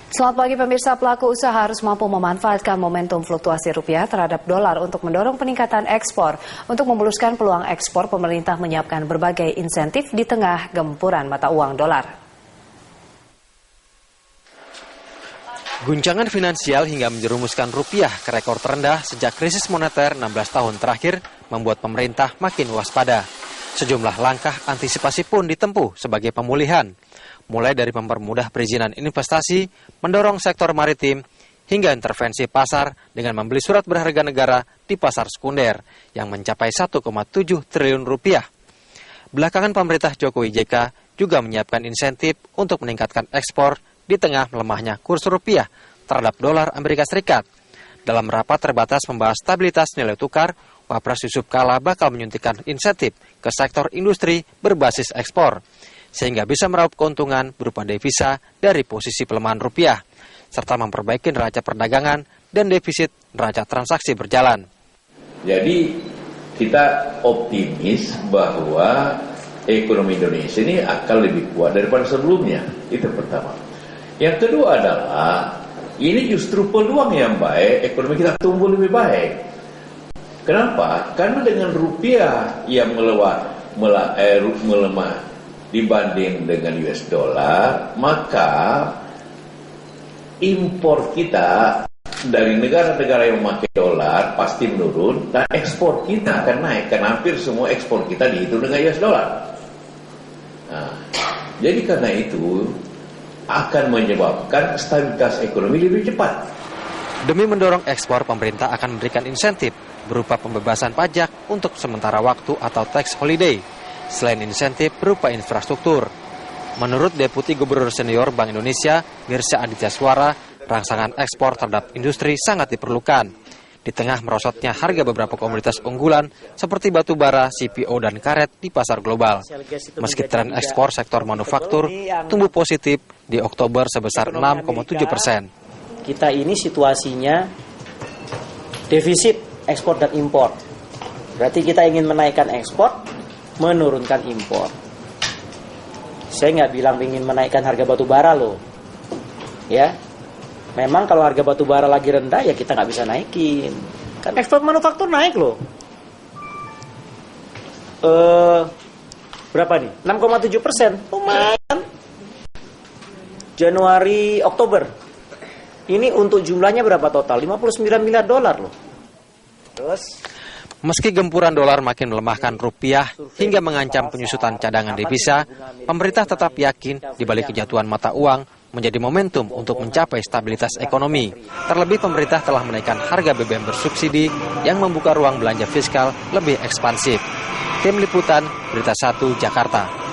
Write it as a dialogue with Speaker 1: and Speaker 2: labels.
Speaker 1: Selamat pagi pemirsa, pelaku usaha harus mampu memanfaatkan momentum fluktuasi rupiah terhadap dolar untuk mendorong peningkatan ekspor. Untuk memuluskan peluang ekspor, pemerintah menyiapkan berbagai insentif di tengah gempuran mata uang dolar.
Speaker 2: Guncangan finansial hingga menjerumuskan rupiah ke rekor terendah sejak krisis moneter 16 tahun terakhir membuat pemerintah makin waspada. Sejumlah langkah antisipasi pun ditempuh sebagai pemulihan, mulai dari mempermudah perizinan investasi, mendorong sektor maritim, hingga intervensi pasar dengan membeli surat berharga negara di pasar sekunder yang mencapai 1,7 triliun rupiah. Belakangan pemerintah Jokowi JK juga menyiapkan insentif untuk meningkatkan ekspor di tengah melemahnya kurs rupiah terhadap dolar Amerika Serikat. Dalam rapat terbatas membahas stabilitas nilai tukar, Wapres Yusuf Kala bakal menyuntikkan insentif ke sektor industri berbasis ekspor, sehingga bisa meraup keuntungan berupa devisa dari posisi pelemahan rupiah, serta memperbaiki neraca perdagangan dan defisit neraca transaksi berjalan.
Speaker 3: Jadi kita optimis bahwa ekonomi Indonesia ini akan lebih kuat daripada sebelumnya, itu pertama. Yang kedua adalah, ini justru peluang yang baik, ekonomi kita tumbuh lebih baik. Kenapa? Karena dengan rupiah yang melemah dibanding dengan US dollar, maka impor kita dari negara-negara yang memakai dolar pasti menurun dan ekspor kita akan naik, karena hampir semua ekspor kita dihitung dengan US dollar. Nah, jadi karena itu akan menyebabkan stabilitas ekonomi lebih cepat.
Speaker 2: Demi mendorong ekspor, pemerintah akan memberikan insentif berupa pembebasan pajak untuk sementara waktu atau tax holiday, selain insentif berupa infrastruktur. Menurut Deputi Gubernur Senior Bank Indonesia, Mirsya Aditya Suara, rangsangan ekspor terhadap industri sangat diperlukan. Di tengah merosotnya harga beberapa komoditas unggulan seperti batu bara, CPO, dan karet di pasar global. Meski tren ekspor sektor manufaktur tumbuh positif di Oktober sebesar 6,7%.
Speaker 4: Kita ini situasinya defisit ekspor dan impor. Berarti kita ingin menaikkan ekspor, menurunkan impor. Saya nggak bilang ingin menaikkan harga batu bara loh. Ya, memang kalau harga batu bara lagi rendah ya kita nggak bisa naikin. Kan ekspor manufaktur naik loh. Berapa nih? 6,7%. Lumayan. Januari, Oktober. Ini untuk jumlahnya berapa total? 59 miliar dolar loh. Terus,
Speaker 2: meski gempuran dolar makin melemahkan rupiah hingga mengancam penyusutan cadangan devisa, pemerintah tetap yakin di balik kejatuhan mata uang menjadi momentum untuk mencapai stabilitas ekonomi. Terlebih pemerintah telah menaikkan harga BBM bersubsidi yang membuka ruang belanja fiskal lebih ekspansif. Tim Liputan, Berita 1, Jakarta.